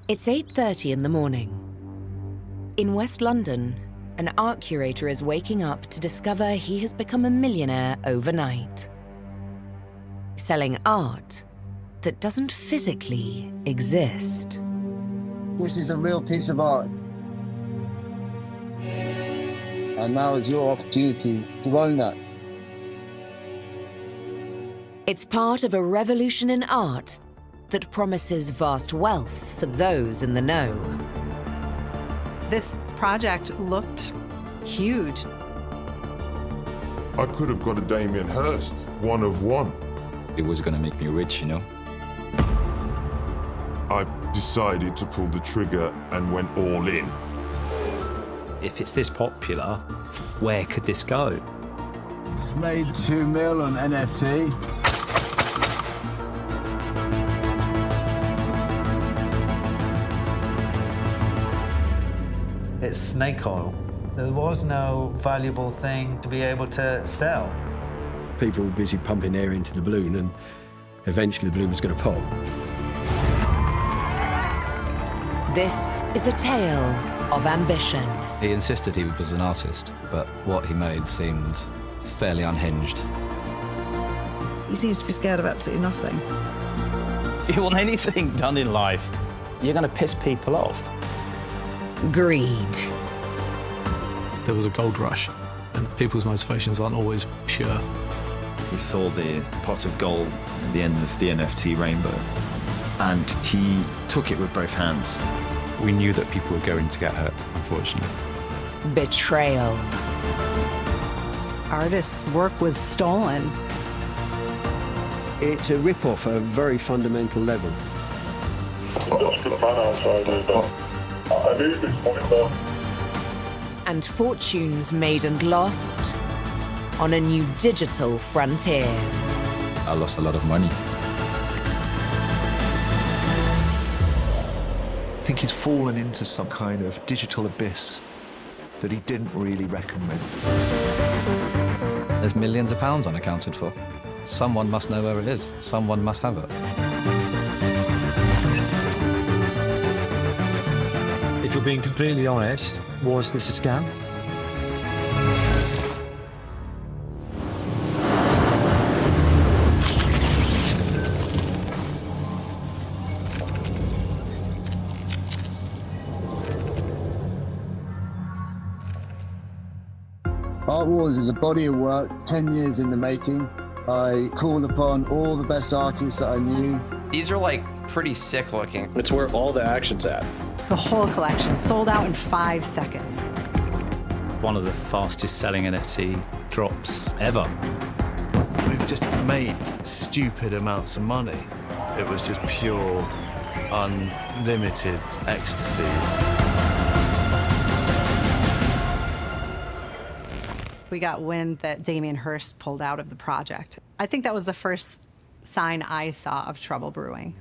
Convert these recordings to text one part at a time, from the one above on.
It's 8:30 in the morning. In West London, an art curator is waking up to discover he has become a millionaire overnight. Selling art that doesn't physically exist. This is a real piece of art. And now is your opportunity to own that. It's part of a revolution in art that promises vast wealth for those in the know. This project looked huge. I could have got a Damien Hirst, one of one. It was gonna make me rich, you know? I decided to pull the trigger and went all in. If it's this popular, where could this go? It's made 2 mil on NFT. It's snake oil. There was no valuable thing to be able to sell. People were busy pumping air into the balloon, and eventually the balloon was going to pop. This is a tale of ambition. He insisted he was an artist, but what he made seemed fairly unhinged. He seems to be scared of absolutely nothing. If you want anything done in life, you're going to piss people off. Greed. There was a gold rush, and people's motivations aren't always pure. He saw the pot of gold at the end of the NFT rainbow, and he took it with both hands. We knew that people were going to get hurt, unfortunately. Betrayal. Artists' work was stolen. It's a rip-off at a very fundamental level. And fortunes made and lost on a new digital frontier. I lost a lot of money. I think he's fallen into some kind of digital abyss that he didn't really reckon with. There's millions of pounds unaccounted for. Someone must know where it is. Someone must have it. If you're being completely honest, was this a scam? Art Wars is a body of work, 10 years in the making. I called upon all the best artists that I knew. These are like pretty sick looking. It's where all the action's at. The whole collection sold out in 5 seconds. One of the fastest selling NFT drops ever. We've just made stupid amounts of money. It was just pure, unlimited ecstasy. We got wind that Damien Hirst pulled out of the project. I think that was the first sign I saw of trouble brewing.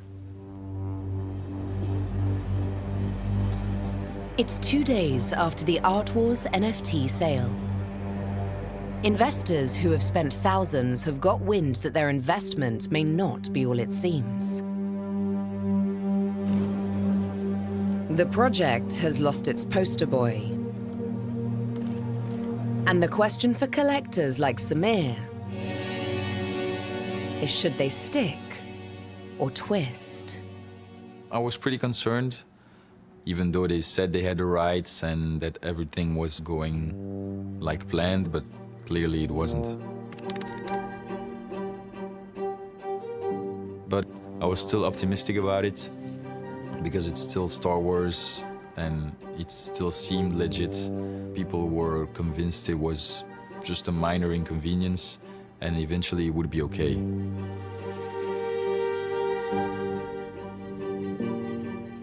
It's 2 days after the Art Wars NFT sale. Investors who have spent thousands have got wind that their investment may not be all it seems. The project has lost its poster boy. And the question for collectors like Samir is, should they stick or twist? I was pretty concerned, even though they said they had the rights and that everything was going like planned, but clearly it wasn't. But I was still optimistic about it, because it's still Star Wars and it still seemed legit. People were convinced it was just a minor inconvenience and eventually it would be okay.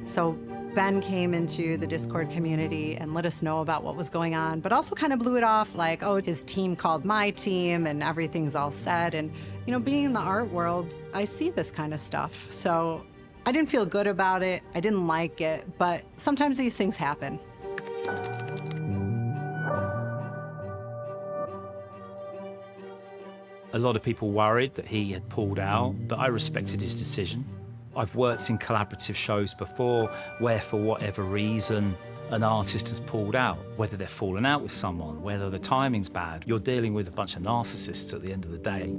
So Ben came into the Discord community and let us know about what was going on, but also kind of blew it off like, oh, his team called my team and everything's all set. And, you know, being in the art world, I see this kind of stuff. So I didn't feel good about it. I didn't like it, but sometimes these things happen. A lot of people worried that he had pulled out, but I respected his decision. I've worked in collaborative shows before where, for whatever reason, an artist has pulled out, whether they're falling out with someone, whether the timing's bad. You're dealing with a bunch of narcissists at the end of the day.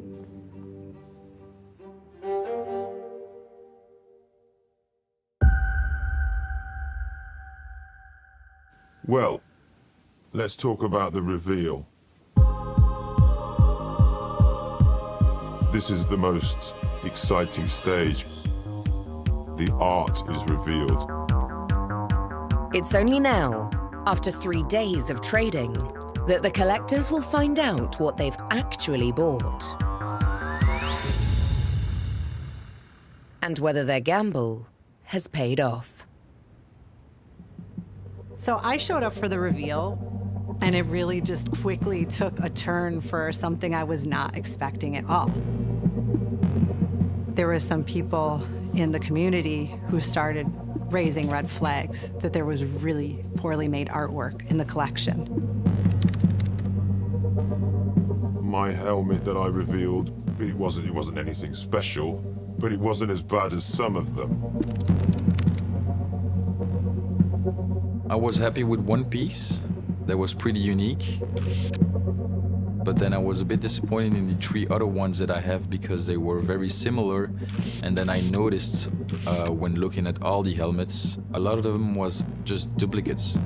Well, let's talk about the reveal. This is the most exciting stage. The art is revealed. It's only now, after 3 days of trading, that the collectors will find out what they've actually bought. And whether their gamble has paid off. So I showed up for the reveal, and it really just quickly took a turn for something I was not expecting at all. There were some people in the community who started raising red flags that there was really poorly made artwork in the collection. My helmet that I revealed, it wasn't anything special, but it wasn't as bad as some of them. I was happy with one piece that was pretty unique, but then I was a bit disappointed in the 3 other ones that I have because they were very similar. And then I noticed when looking at all the helmets, a lot of them was just duplicates.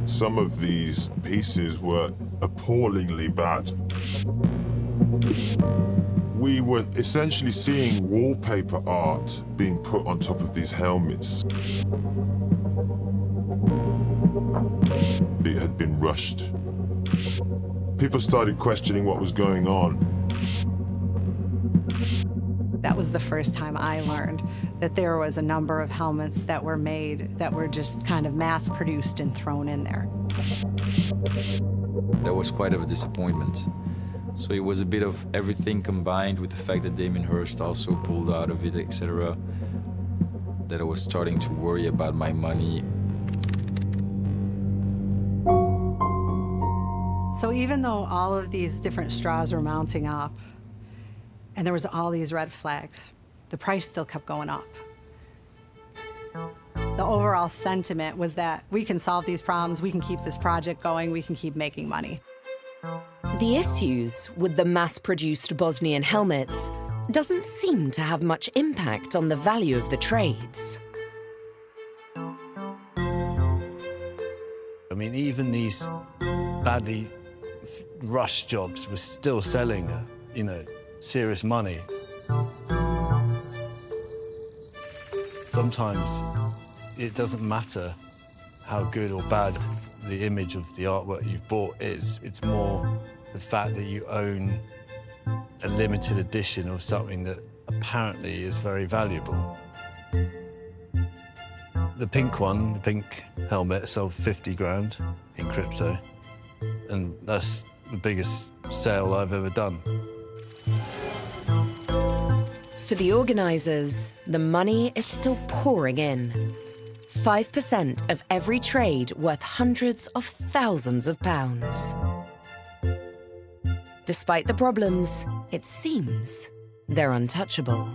Some of these pieces were appallingly bad. We were essentially seeing wallpaper art being put on top of these helmets. It had been rushed. People started questioning what was going on. That was the first time I learned that there was a number of helmets that were made that were just kind of mass-produced and thrown in there. That was quite of a disappointment. So it was a bit of everything combined with the fact that Damien Hirst also pulled out of it, etc., that I was starting to worry about my money. So even though all of these different straws were mounting up, and there was all these red flags, the price still kept going up. The overall sentiment was that we can solve these problems, we can keep this project going, we can keep making money. The issues with the mass-produced Bosnian helmets doesn't seem to have much impact on the value of the trades. I mean, even these badly rushed jobs were still selling, serious money. Sometimes it doesn't matter how good or bad the image of the artwork you've bought is. It's more the fact that you own a limited edition of something that apparently is very valuable. The pink one, the pink helmet, sold 50 grand in crypto. And that's the biggest sale I've ever done. For the organisers, the money is still pouring in. 5% of every trade worth hundreds of thousands of pounds. Despite the problems, it seems they're untouchable.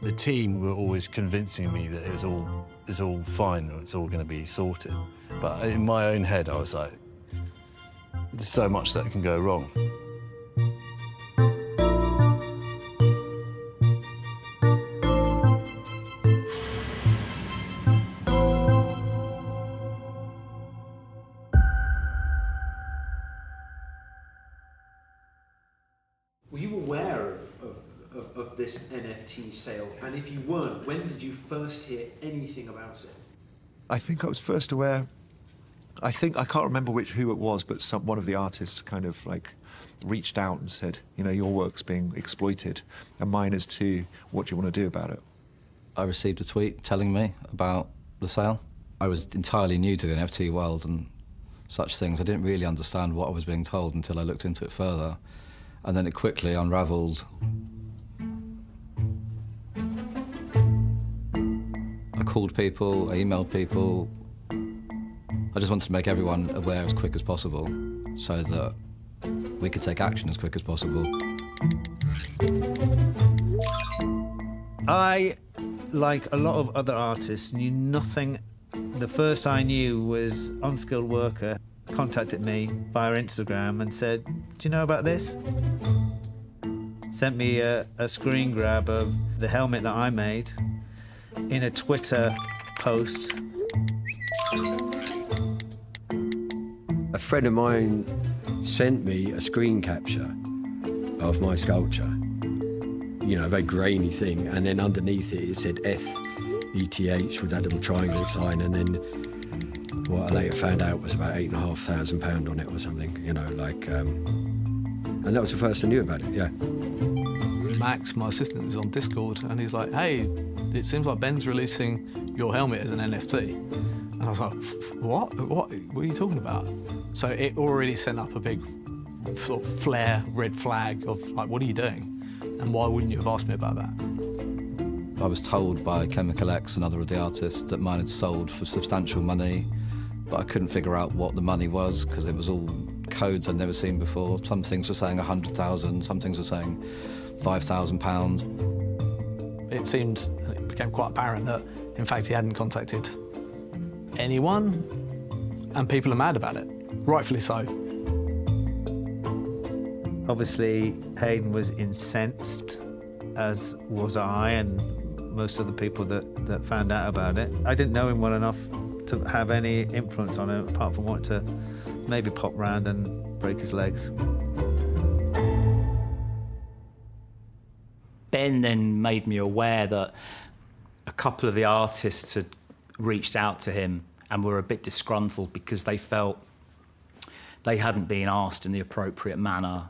The team were always convincing me that it's all fine, or it's all going to be sorted. But in my own head, I was like, there's so much that can go wrong. Were you aware of this NFT sale? And if you weren't, when did you first hear anything about it? I think I was first aware. I can't remember who it was, but one of the artists kind of like reached out and said, your work's being exploited, and mine is too. What do you want to do about it? I received a tweet telling me about the sale. I was entirely new to the NFT world and such things. I didn't really understand what I was being told until I looked into it further. And then it quickly unravelled. I called people, I emailed people. I just wanted to make everyone aware as quick as possible so that we could take action as quick as possible. I, like a lot of other artists, knew nothing. The first I knew was Unskilled Worker contacted me via Instagram and said, "Do you know about this?" Sent me a screen grab of the helmet that I made in a Twitter post. A friend of mine sent me a screen capture of my sculpture. You know, a very grainy thing, and then underneath it said ETH with that little triangle sign, and then what I later found out was about £8,500 on it or something, you know, like, and that was the first I knew about it, yeah. Max, my assistant, is on Discord, and he's like, "Hey, it seems like Ben's releasing your helmet as an NFT." And I was like, what are you talking about? So it already sent up a big sort of flare red flag of like, what are you doing? And why wouldn't you have asked me about that? I was told by Chemical X, another of the artists, that mine had sold for substantial money, but I couldn't figure out what the money was because it was all codes I'd never seen before. Some things were saying 100,000, some things were saying £5,000. It seemed, it became quite apparent that, in fact, he hadn't contacted anyone, and people are mad about it, rightfully so. Obviously, Hayden was incensed, as was I and most of the people that found out about it. I didn't know him well enough to have any influence on him, apart from wanting to maybe pop round and break his legs. Ben then made me aware that a couple of the artists had reached out to him and were a bit disgruntled because they felt they hadn't been asked in the appropriate manner.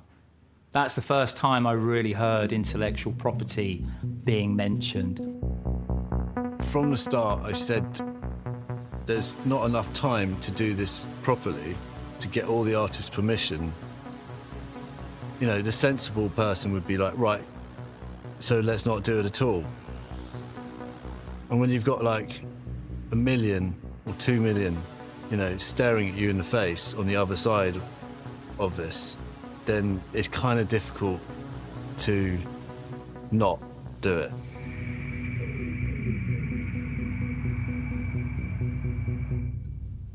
That's the first time I really heard intellectual property being mentioned. From the start, I said, there's not enough time to do this properly, to get all the artists' permission. You know, the sensible person would be like, right, so let's not do it at all. And when you've got like 1 million or 2 million, you know, staring at you in the face on the other side of this, then it's kind of difficult to not do it.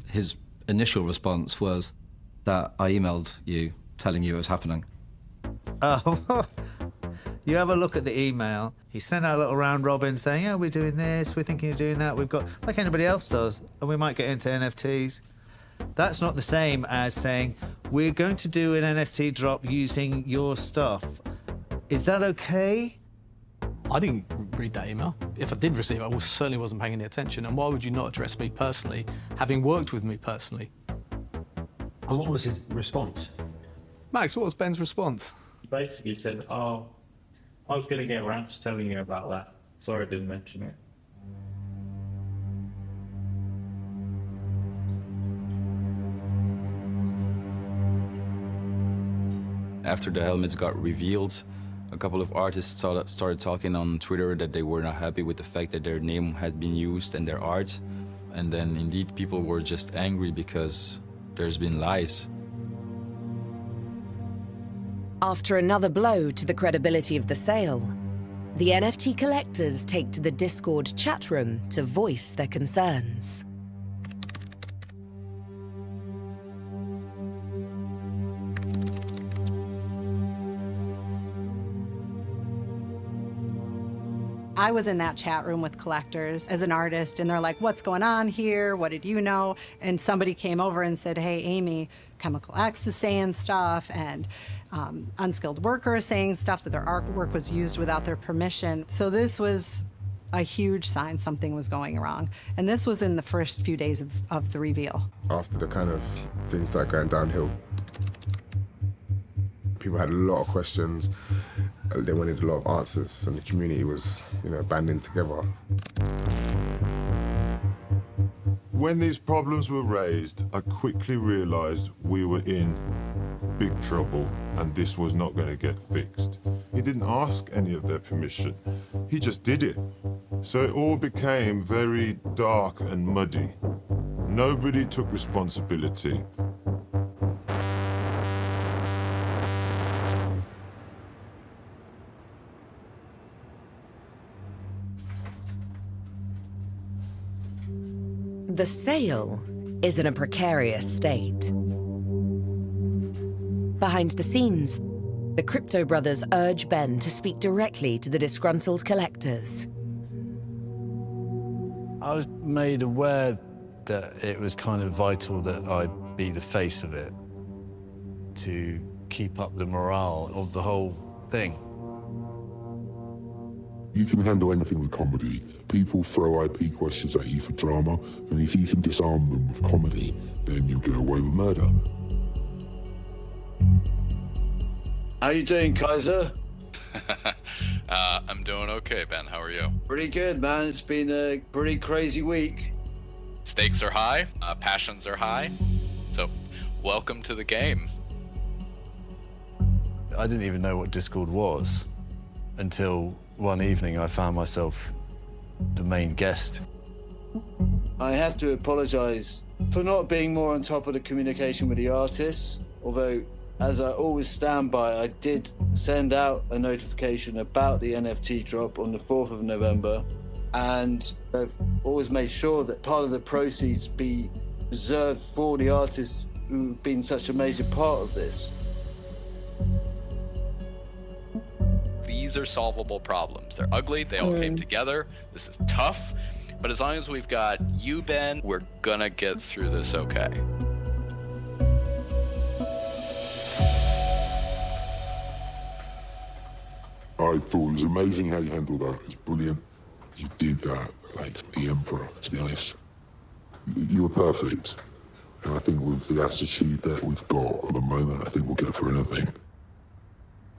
His initial response was that I emailed you telling you it was happening. Oh, you have a look at the email. He sent out a little round robin saying, "Yeah, we're doing this, we're thinking of doing that, we've got," like anybody else does, and we might get into NFTs. That's not the same as saying, "We're going to do an NFT drop using your stuff. Is that okay?" I didn't read that email. If I did receive it, I certainly wasn't paying any attention. And why would you not address me personally, having worked with me personally? And what was his response? Max, what was Ben's response? He basically said, "Oh, I was going to get around to telling you about that. Sorry I didn't mention it." After the helmets got revealed, a couple of artists started talking on Twitter that they were not happy with the fact that their name had been used in their art. And then indeed people were just angry because there's been lies. After another blow to the credibility of the sale, the NFT collectors take to the Discord chat room to voice their concerns. I was in that chat room with collectors as an artist, and they're like, "What's going on here? What did you know?" And somebody came over and said, "Hey, Amy, Chemical X is saying stuff, and Unskilled Worker is saying stuff, that their artwork was used without their permission." So this was a huge sign something was going wrong. And this was in the first few days of the reveal. After the kind of things started going downhill, people had a lot of questions. They wanted a lot of answers, and the community was, you know, banding together. When these problems were raised, I quickly realized we were in big trouble and this was not going to get fixed. He didn't ask any of their permission. He just did it. So it all became very dark and muddy. Nobody took responsibility. The sale is in a precarious state. Behind the scenes, the Crypto brothers urge Ben to speak directly to the disgruntled collectors. I was made aware that it was kind of vital that I be the face of it to keep up the morale of the whole thing. You can handle anything with comedy. People throw IP questions at you for drama, and if you can disarm them with comedy, then you'll get away with murder. How you doing, Kaiser? I'm doing okay, Ben. How are you? Pretty good, man. It's been a pretty crazy week. Stakes are high, passions are high, so welcome to the game. I didn't even know what Discord was until one evening I found myself the main guest. I have to apologize for not being more on top of the communication with the artists, although, as I always stand by, I did send out a notification about the NFT drop on the 4th of November, and I've always made sure that part of the proceeds be reserved for the artists who've been such a major part of this. These are solvable problems. They're ugly, they all came together. This is tough, but as long as we've got you, Ben, we're gonna get through this okay. I thought it was amazing how you handled that. It was brilliant. You did that like the Emperor, to be honest. You were perfect. And I think with the attitude that we've got at the moment, I think we'll get through anything.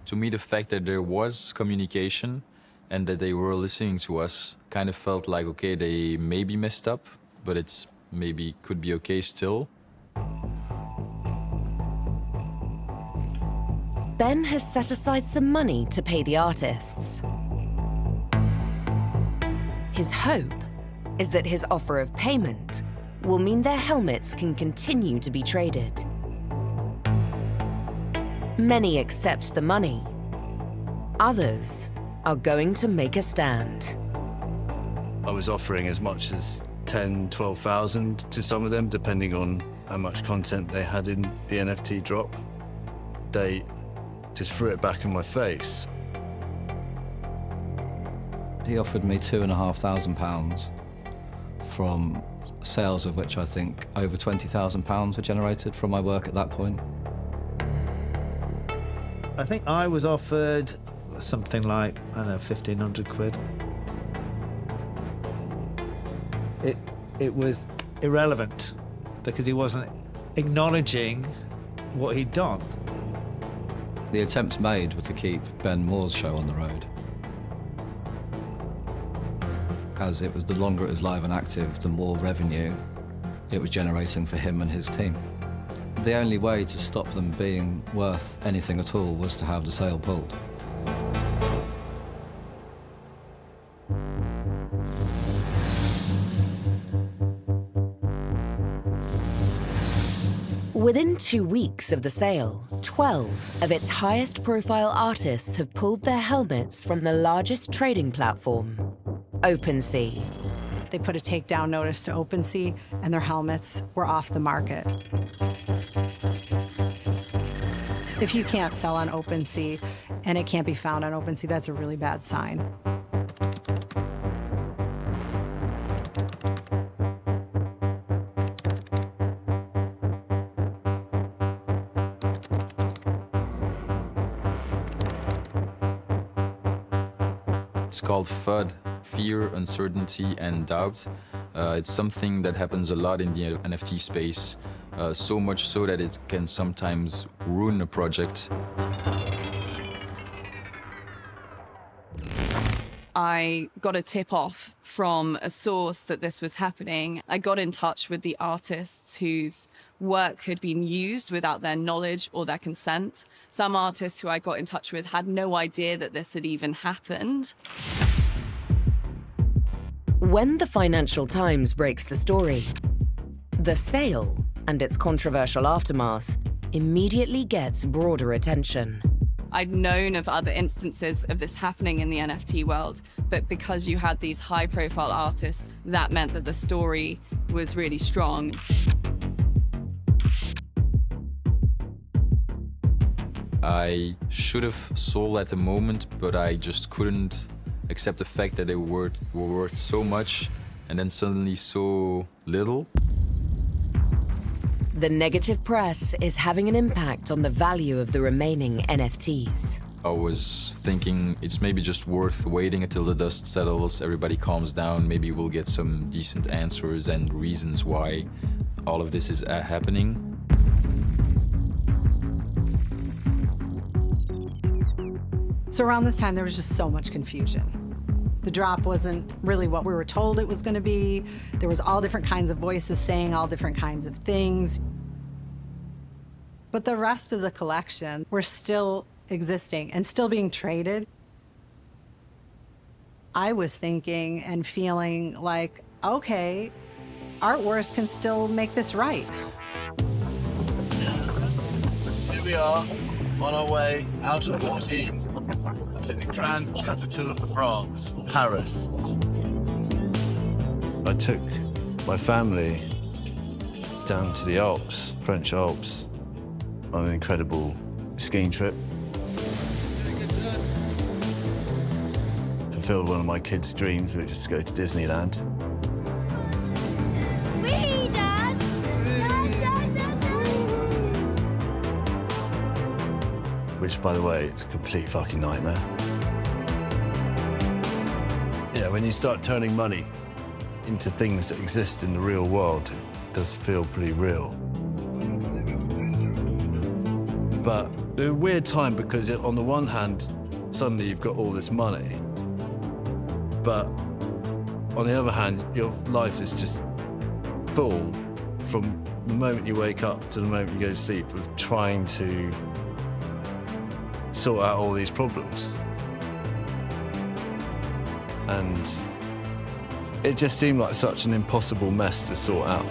To me, the fact that there was communication and that they were listening to us kind of felt like, okay, they maybe messed up, but it's maybe could be okay still. Ben has set aside some money to pay the artists. His hope is that his offer of payment will mean their helmets can continue to be traded. Many accept the money. Others are going to make a stand. I was offering as much as 10, 12,000 to some of them, depending on how much content they had in the NFT drop. They just threw it back in my face. He offered me £2,500 from sales of which I think over £20,000 were generated from my work at that point. I think I was offered something like, I don't know, 1,500 quid. It was irrelevant because he wasn't acknowledging what he'd done. The attempts made were to keep Ben Moore's show on the road. As it was, the longer it was live and active, the more revenue it was generating for him and his team. The only way to stop them being worth anything at all was to have the sale pulled. Within 2 weeks of the sale, 12 of its highest-profile artists have pulled their helmets from the largest trading platform, OpenSea. They put a takedown notice to OpenSea, and their helmets were off the market. If you can't sell on OpenSea and it can't be found on OpenSea, that's a really bad sign. It's called FUD, fear, uncertainty, and doubt. It's something that happens a lot in the NFT space, so much so that it can sometimes ruin a project. I got a tip off from a source that this was happening. I got in touch with the artists whose work had been used without their knowledge or their consent. Some artists who I got in touch with had no idea that this had even happened. When the Financial Times breaks the story, the sale and its controversial aftermath immediately gets broader attention. I'd known of other instances of this happening in the NFT world, but because you had these high-profile artists, that meant that the story was really strong. I should have sold at the moment, but I just couldn't accept the fact that they were worth so much and then suddenly so little. The negative press is having an impact on the value of the remaining NFTs. I was thinking it's maybe just worth waiting until the dust settles, everybody calms down, maybe we'll get some decent answers and reasons why all of this is happening. So around this time, there was just so much confusion. The drop wasn't really what we were told it was going to be. There was all different kinds of voices saying all different kinds of things. But the rest of the collection were still existing and still being traded. I was thinking and feeling like, okay, Art Wars can still make this right. Here we are, on our way out of Bourgogne to the grand capital of France, Paris. I took my family down to the Alps, French Alps, on an incredible skiing trip. Fulfilled one of my kids' dreams, which is to go to Disneyland. Whee, Dad! Which, by the way, is a complete fucking nightmare. Yeah, when you start turning money into things that exist in the real world, it does feel pretty real. But a weird time because on the one hand, suddenly you've got all this money, but on the other hand, your life is just full from the moment you wake up to the moment you go to sleep of trying to sort out all these problems. And it just seemed like such an impossible mess to sort out.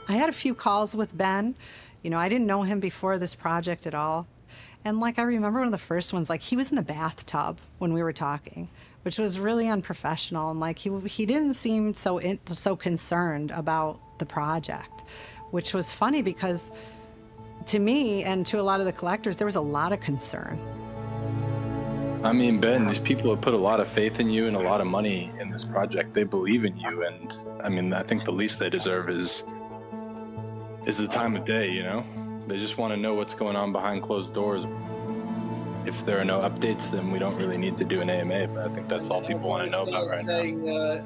I had a few calls with Ben. You know, I didn't know him before this project at all. And like, I remember one of the first ones, like he was in the bathtub when we were talking, which was really unprofessional. And like, he didn't seem so concerned about the project, which was funny because to me and to a lot of the collectors, there was a lot of concern. I mean, Ben, these people have put a lot of faith in you and a lot of money in this project. They believe in you. And I mean, I think the least they deserve is the time of day, you know? They just want to know what's going on behind closed doors. If there are no updates, then we don't really need to do an AMA, but I think that's all people want to know about right now.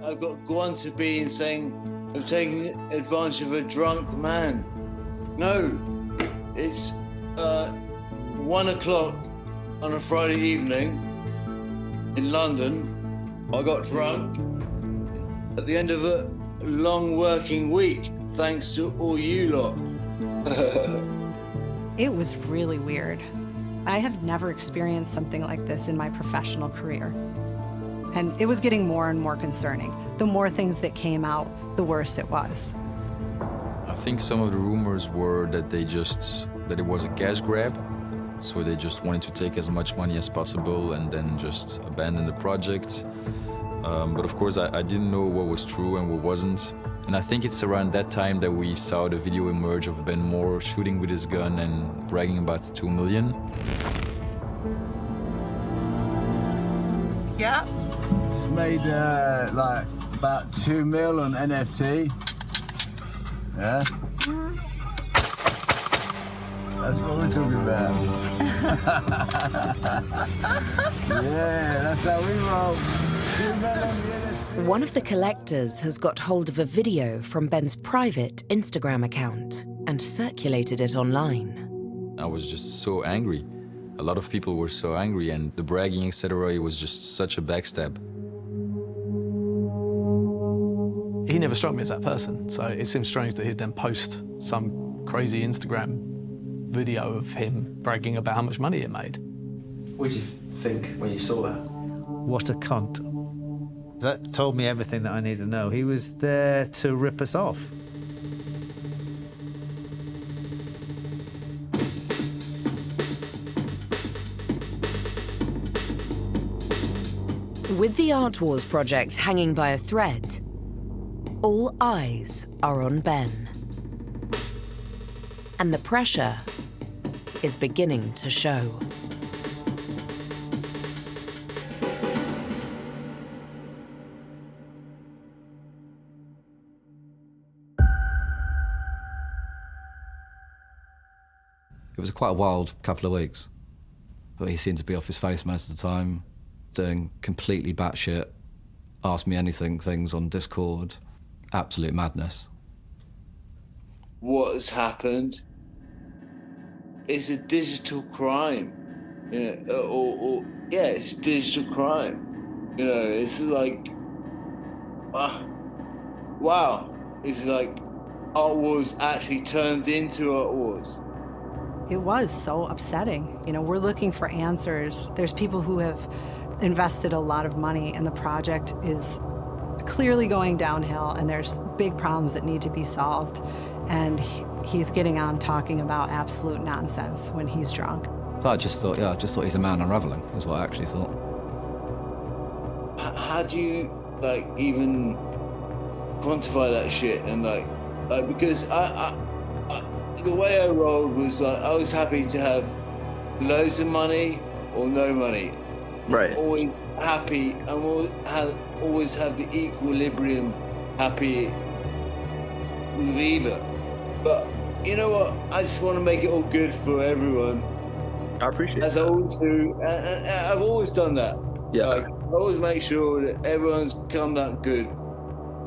I've got Guanta being saying I'm taking advantage of a drunk man. No, it's 1 o'clock on a Friday evening in London. I got drunk at the end of a long working week, thanks to all you lot. It was really weird. I have never experienced something like this in my professional career. And it was getting more and more concerning. The more things that came out, the worse it was. I think some of the rumors were that that it was a cash grab. So they just wanted to take as much money as possible and then just abandon the project. But of course, I didn't know what was true and what wasn't. And I think it's around that time that we saw the video emerge of Ben Moore shooting with his gun and bragging about the 2 million. Yeah. It's made like about 2 mil on NFT. Yeah. That's what we're talking about. Yeah, that's how we roll. 2 mil on the NFT. One of the collectors has got hold of a video from Ben's private Instagram account and circulated it online. I was just so angry. A lot of people were so angry, and the bragging, etc., it was just such a backstab. He never struck me as that person, so it seems strange that he'd then post some crazy Instagram video of him bragging about how much money it made. What did you think when you saw that? What a cunt. That told me everything that I needed to know. He was there to rip us off. With the Art Wars project hanging by a thread, all eyes are on Ben. And the pressure is beginning to show. It was quite a wild couple of weeks. But he seemed to be off his face most of the time, doing completely batshit, ask me anything things on Discord. Absolute madness. What has happened is a digital crime. You know, yeah, it's digital crime. You know, it's like, wow. It's like Art Wars actually turns into Art Wars. It was so upsetting. You know, we're looking for answers. There's people who have invested a lot of money, and the project is clearly going downhill, and there's big problems that need to be solved. And he's getting on talking about absolute nonsense when he's drunk. So I just thought he's a man unraveling, is what I actually thought. How do you, like, even quantify that shit? And, like because the way I rolled was like I was happy to have loads of money or no money. Right. Always happy and always have the equilibrium happy with either. But you know what? I just want to make it all good for everyone. I appreciate As that. I always do. And I've always done that. Yeah. Like, I always make sure that everyone's come out good.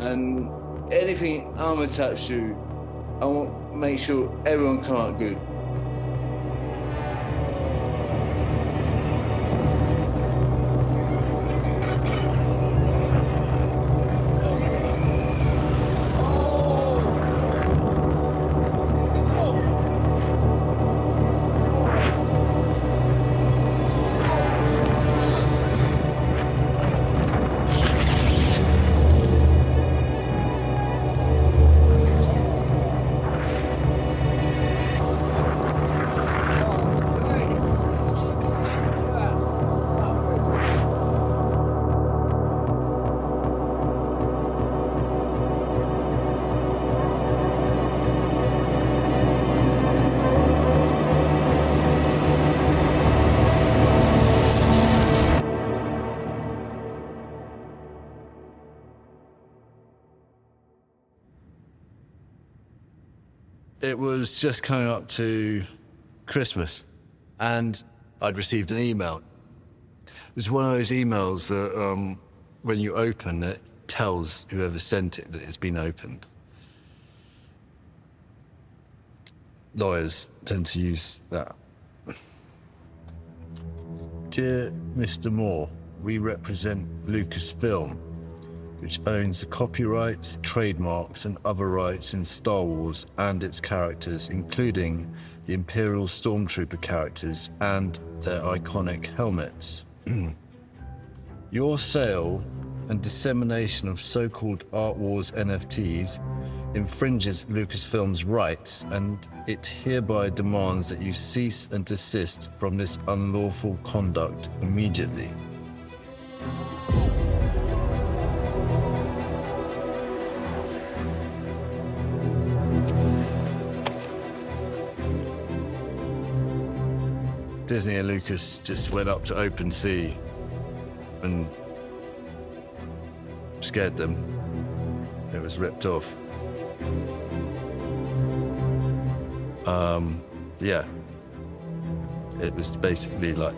And anything I'm attached to, I want to make sure everyone come out good. It was just coming up to Christmas, and I'd received an email. It was one of those emails that when you open it, tells whoever sent it that it's been opened. Lawyers tend to use that. Dear Mr. Moore, we represent Lucasfilm, which owns the copyrights, trademarks, and other rights in Star Wars and its characters, including the Imperial Stormtrooper characters and their iconic helmets. Your sale and dissemination of so-called Art Wars NFTs infringes Lucasfilm's rights, and it hereby demands that you cease and desist from this unlawful conduct immediately. Disney and Lucas just went up to OpenSea and scared them. It was ripped off. Yeah. It was basically like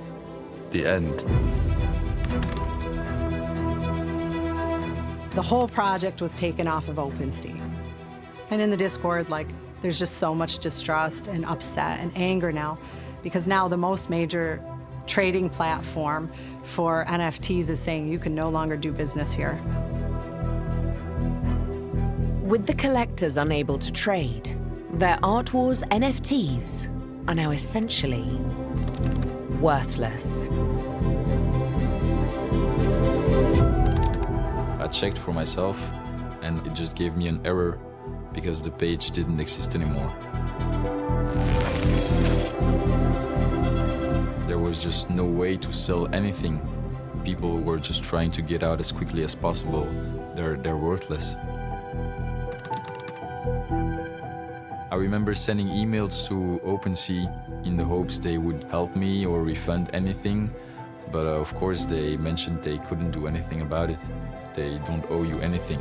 the end. The whole project was taken off of OpenSea. And in the Discord, like, there's just so much distrust and upset and anger now, because now the most major trading platform for NFTs is saying you can no longer do business here. With the collectors unable to trade, their Art Wars NFTs are now essentially worthless. I checked for myself, and it just gave me an error because the page didn't exist anymore. There was just no way to sell anything people who were just trying to get out as quickly as possible, they're worthless. I remember sending emails to OpenSea in the hopes they would help me or refund anything, but of course they mentioned they couldn't do anything about it. They don't owe you anything.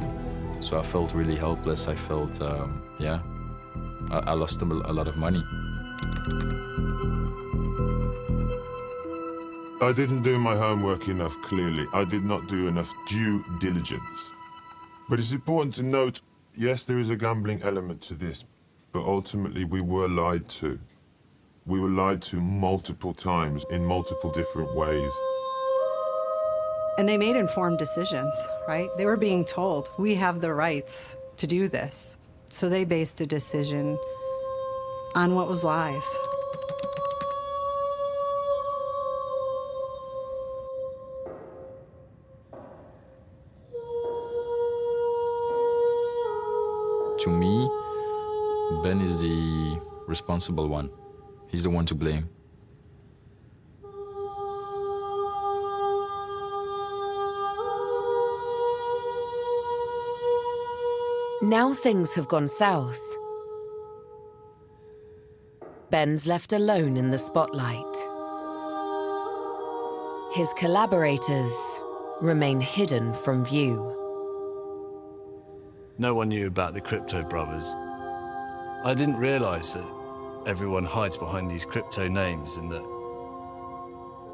So I felt really helpless. I felt, I lost a lot of money. I didn't do my homework enough, clearly. I did not do enough due diligence. But it's important to note, yes, there is a gambling element to this, but ultimately we were lied to. We were lied to multiple times in multiple different ways. And they made informed decisions, right? They were being told, we have the rights to do this. So they based a decision on what was lies. To me, Ben is the responsible one. He's the one to blame. Now things have gone south. Ben's left alone in the spotlight. His collaborators remain hidden from view. No one knew about the Crypto Brothers. I didn't realise that everyone hides behind these crypto names and that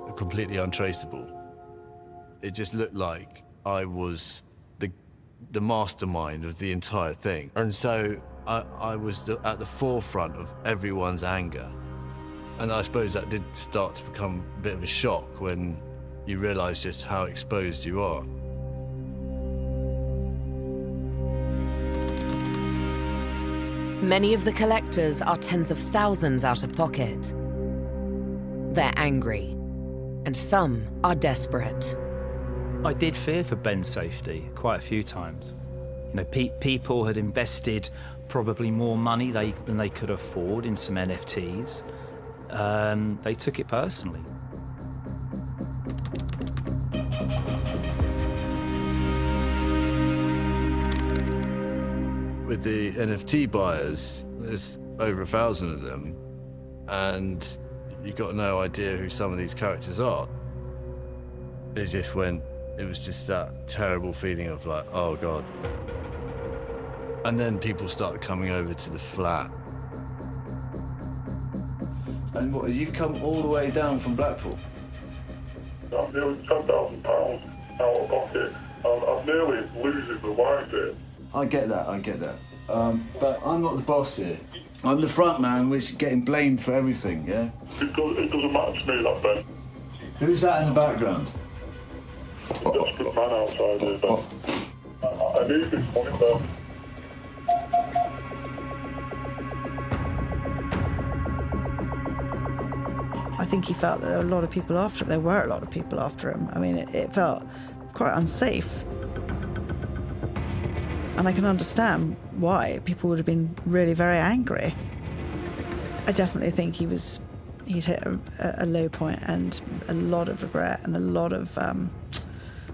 they're completely untraceable. It just looked like I was the mastermind of the entire thing. And so I was at the forefront of everyone's anger. And I suppose that did start to become a bit of a shock when you realise just how exposed you are. Many of the collectors are tens of thousands out of pocket. They're angry, and some are desperate. I did fear for Ben's safety quite a few times. You know, people had invested probably more money than they could afford in some NFTs. They took it personally. With the NFT buyers, there's over 1,000 of them, and you've got no idea who some of these characters are. It was just that terrible feeling of like, oh God. And then people started coming over to the flat. And what, you've come all the way down from Blackpool? I'm nearly £10,000 out of pocket. I'm nearly losing the mind here. I get that. But I'm not the boss here. I'm the front man, which is getting blamed for everything, yeah? It doesn't matter to me, that, Ben. Who's that in the background? A desperate man outside here, Ben. I need this money, Ben. I think he felt that there were a lot of people after him. There were a lot of people after him. I mean, it felt quite unsafe. And I can understand why people would have been really very angry. I definitely think he'd hit a low point and a lot of regret and a lot of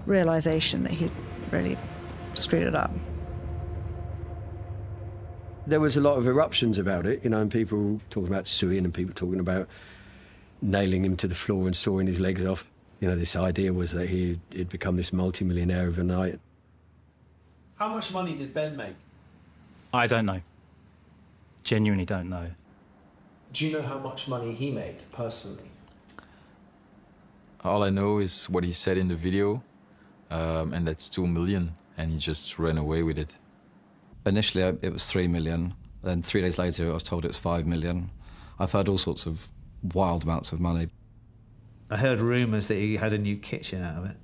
realisation that he'd really screwed it up. There was a lot of eruptions about it, and people talking about suing and people talking about nailing him to the floor and sawing his legs off. This idea was that he'd become this multi-millionaire overnight. How much money did Ben make? I don't know. Genuinely don't know. Do you know how much money he made, personally? All I know is what he said in the video, and that's 2 million, and he just ran away with it. Initially, it was 3 million. Then 3 days later, I was told it was 5 million. I've heard all sorts of wild amounts of money. I heard rumours that he had a new kitchen out of it.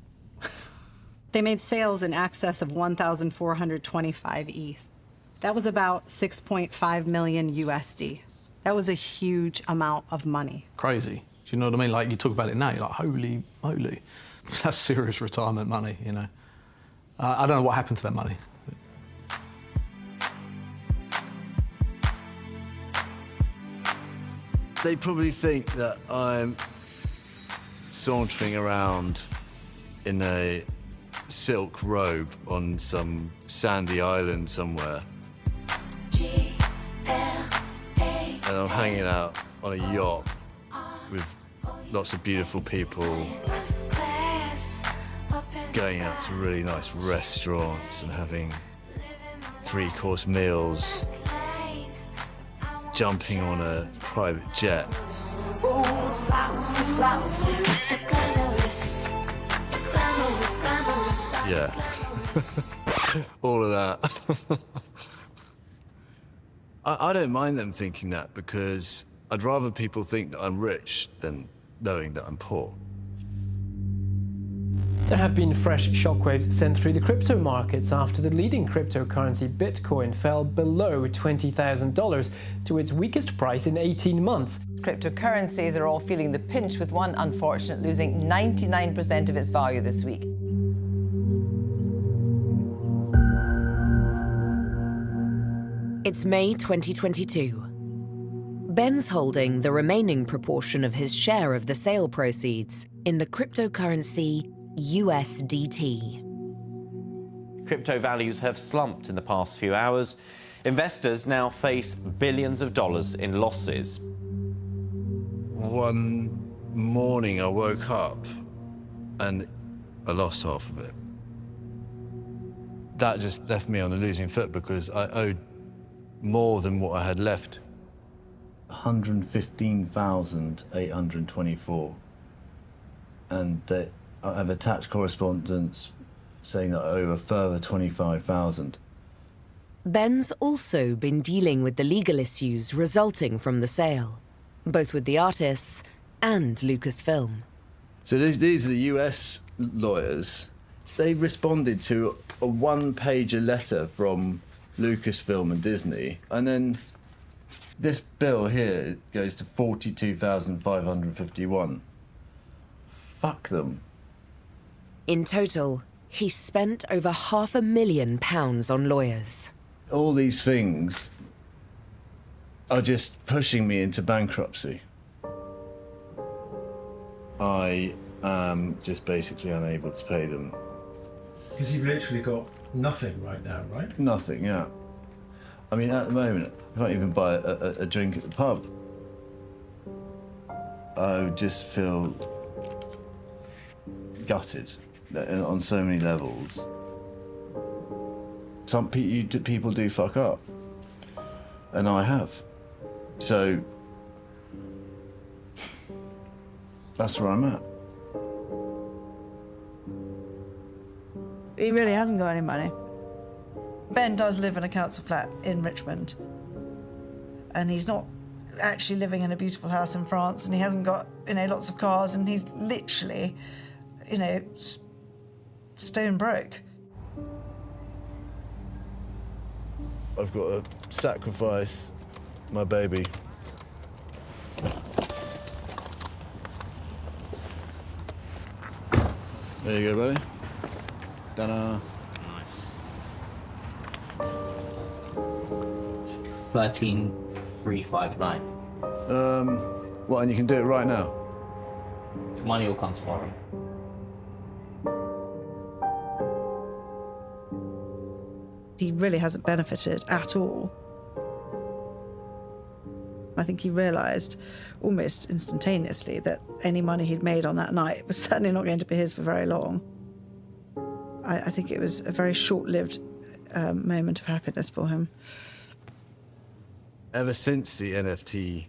They made sales in excess of 1,425 ETH. That was about 6.5 million USD. That was a huge amount of money. Crazy. Do you know what I mean? Like, you talk about it now, you're like, holy moly. That's serious retirement money, I don't know what happened to that money. They probably think that I'm sauntering around in a silk robe on some sandy island somewhere. And I'm hanging out on a yacht with lots of beautiful people, going out to really nice restaurants and having 3-course meals, jumping on a private jet. Yeah, all of that. I don't mind them thinking that, because I'd rather people think that I'm rich than knowing that I'm poor. There have been fresh shockwaves sent through the crypto markets after the leading cryptocurrency Bitcoin fell below $20,000 to its weakest price in 18 months. Cryptocurrencies are all feeling the pinch, with one unfortunate losing 99% of its value this week. It's May 2022. Ben's holding the remaining proportion of his share of the sale proceeds in the cryptocurrency USDT. Crypto values have slumped in the past few hours. Investors now face billions of dollars in losses. One morning I woke up and I lost half of it. That just left me on a losing foot, because I owed more than what I had left. 115,824. And I've attached correspondence saying that I owe a further 25,000. Ben's also been dealing with the legal issues resulting from the sale, both with the artists and Lucasfilm. So these are the US lawyers. They responded to a one-pager letter from Lucasfilm and Disney, and then this bill here goes to 42,551. Fuck them. In total, he spent over £500,000 on lawyers. All these things are just pushing me into bankruptcy. I am just basically unable to pay them. Because you've literally got nothing right now, right? Nothing, yeah. I mean, at the moment, I can't even buy a drink at the pub. I just feel gutted on so many levels. Some people do fuck up, and I have. So that's where I'm at. He really hasn't got any money. Ben does live in a council flat in Richmond, and he's not actually living in a beautiful house in France, and he hasn't got, lots of cars, and he's literally, stone broke. I've got to sacrifice my baby. There you go, buddy. Ta-da. 13,359. What, and you can do it right now? The money will come tomorrow. He really hasn't benefited at all. I think he realised almost instantaneously that any money he'd made on that night was certainly not going to be his for very long. I think it was a very short-lived moment of happiness for him. Ever since the NFT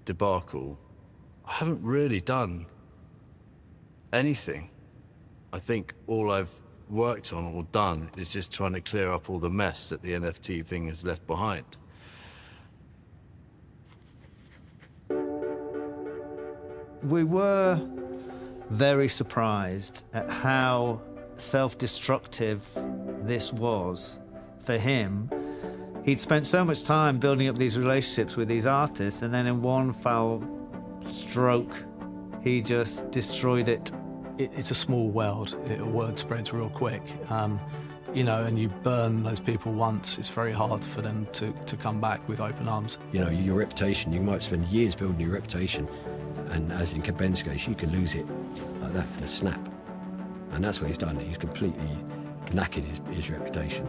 debacle, I haven't really done anything. I think all I've worked on or done is just trying to clear up all the mess that the NFT thing has left behind. We were very surprised at how self-destructive this was for him. He'd spent so much time building up these relationships with these artists, and then in one foul stroke, he just destroyed it. It's a small world. Word spreads real quick. And you burn those people once, it's very hard for them to come back with open arms. Your reputation, you might spend years building your reputation, and as in Ben's case, you can lose it like that in a snap. And that's what he's done. He's completely knackered his reputation,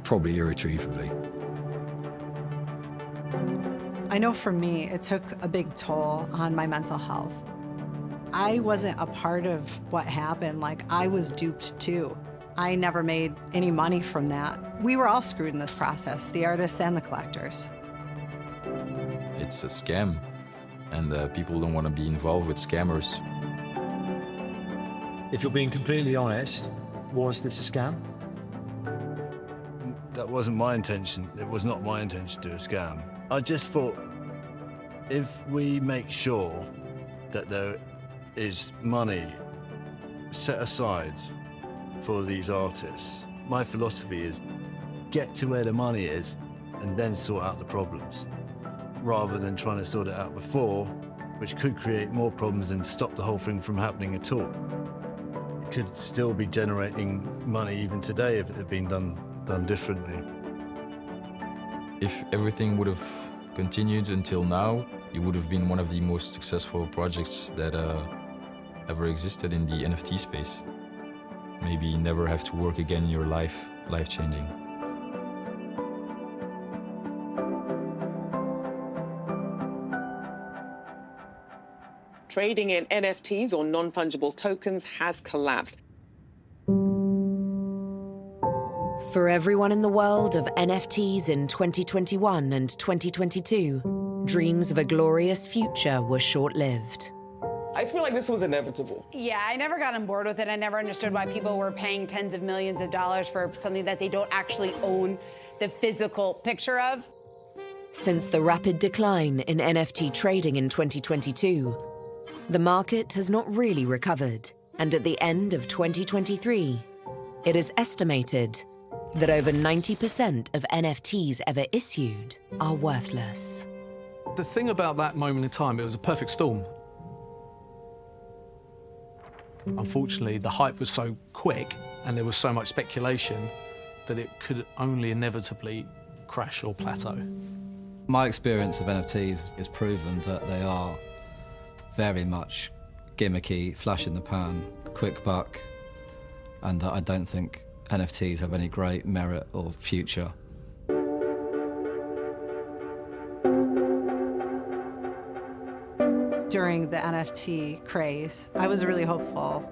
probably irretrievably. I know for me, it took a big toll on my mental health. I wasn't a part of what happened. Like, I was duped too. I never made any money from that. We were all screwed in this process, the artists and the collectors. It's a scam, and people don't want to be involved with scammers. If you're being completely honest, was this a scam? That wasn't my intention. It was not my intention to do a scam. I just thought, if we make sure that there is money set aside for these artists, my philosophy is get to where the money is and then sort out the problems, rather than trying to sort it out before, which could create more problems and stop the whole thing from happening at all. It could still be generating money even today if it had been done differently. If everything would have continued until now, it would have been one of the most successful projects that ever existed in the NFT space. Maybe never have to work again in your life, life-changing. Trading in NFTs or non-fungible tokens has collapsed. For everyone in the world of NFTs in 2021 and 2022, dreams of a glorious future were short-lived. I feel like this was inevitable. Yeah, I never got on board with it. I never understood why people were paying tens of millions of dollars for something that they don't actually own the physical picture of. Since the rapid decline in NFT trading in 2022, the market has not really recovered, and at the end of 2023, it is estimated that over 90% of NFTs ever issued are worthless. The thing about that moment in time, it was a perfect storm. Unfortunately, the hype was so quick and there was so much speculation that it could only inevitably crash or plateau. My experience of NFTs is proven that they are very much gimmicky, flash in the pan, quick buck, and that I don't think NFTs have any great merit or future. During the NFT craze, I was really hopeful.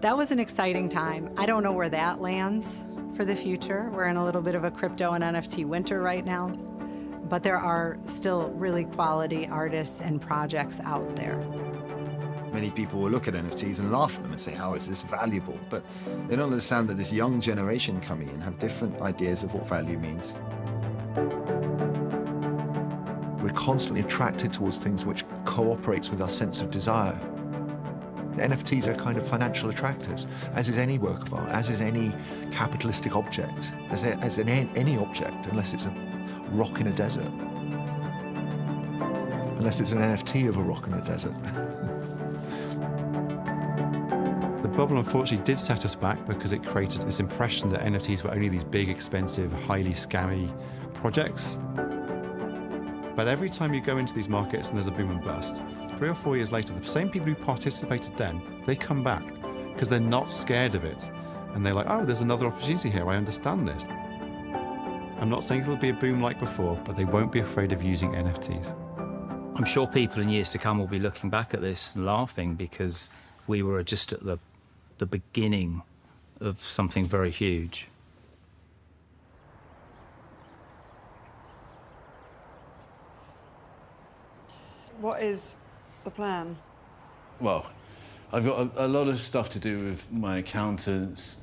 That was an exciting time. I don't know where that lands for the future. We're in a little bit of a crypto and NFT winter right now, but there are still really quality artists and projects out there. Many people will look at NFTs and laugh at them and say, how is this valuable? But they don't understand that this young generation coming in have different ideas of what value means. We're constantly attracted towards things which cooperates with our sense of desire. NFTs are kind of financial attractors, as is any work of art, as is any capitalistic object, as in any object, unless it's a rock in a desert. Unless it's an NFT of a rock in the desert. The bubble unfortunately did set us back because it created this impression that NFTs were only these big, expensive, highly scammy projects. But every time you go into these markets and there's a boom and bust, 3 or 4 years later, the same people who participated then, they come back because they're not scared of it. And they're like, oh, there's another opportunity here, I understand this. I'm not saying it'll be a boom like before, but they won't be afraid of using NFTs. I'm sure people in years to come will be looking back at this and laughing because we were just at the beginning of something very huge. What is the plan? Well, I've got a lot of stuff to do with my accountants,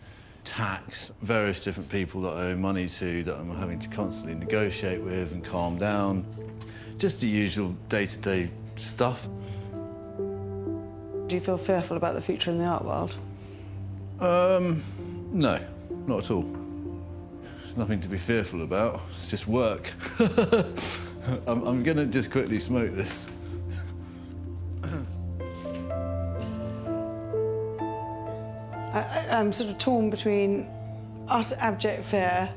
tax, various different people that I owe money to that I'm having to constantly negotiate with and calm down. Just the usual day-to-day stuff. Do you feel fearful about the future in the art world? No, not at all. There's nothing to be fearful about. It's just work. I'm gonna just quickly smoke this. I'm sort of torn between utter abject fear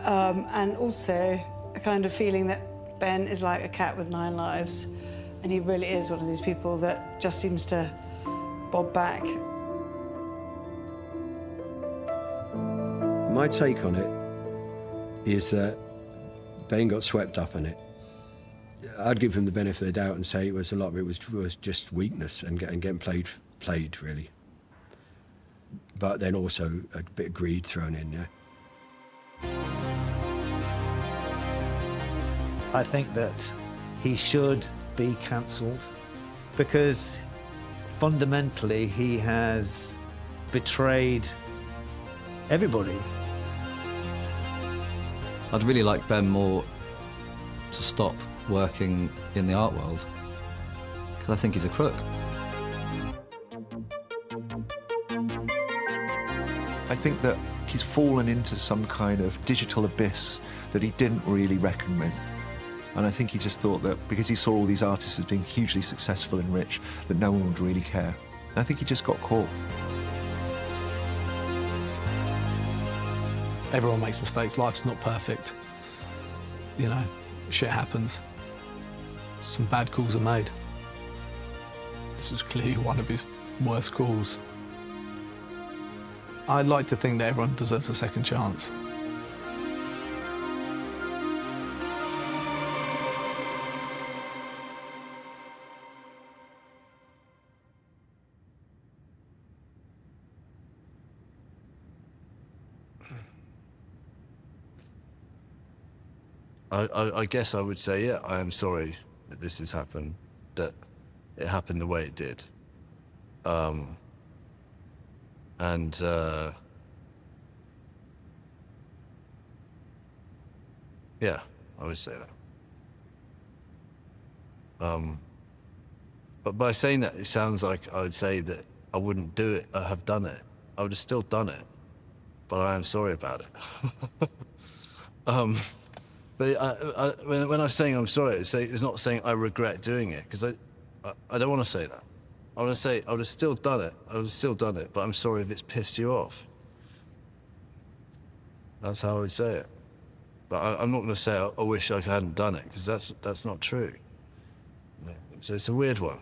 and also a kind of feeling that Ben is like a cat with 9 lives, and he really is one of these people that just seems to bob back. My take on it is that Ben got swept up in it. I'd give him the benefit of the doubt and say it was a lot of it was just weakness and getting played really. But then also a bit of greed thrown in, yeah. I think that he should be cancelled because fundamentally he has betrayed everybody. I'd really like Ben Moore to stop working in the art world, because I think he's a crook. I think that he's fallen into some kind of digital abyss that he didn't really reckon with. And I think he just thought that because he saw all these artists as being hugely successful and rich, that no one would really care. And I think he just got caught. Everyone makes mistakes. Life's not perfect. You know, shit happens. Some bad calls are made. This was clearly one of his worst calls. I'd like to think that everyone deserves a second chance. I guess I would say, yeah, I am sorry that this has happened, that it happened the way it did. Yeah, I would say that. But by saying that, it sounds like I would say that I wouldn't do it, I have done it. I would have still done it, but I am sorry about it. But when I'm saying I'm sorry, it's not saying I regret doing it, because I don't want to say that. I want to say I would have still done it. I would have still done it, but I'm sorry if it's pissed you off. That's how I would say it. But I'm not going to say I wish I hadn't done it, because that's not true. So it's a weird one.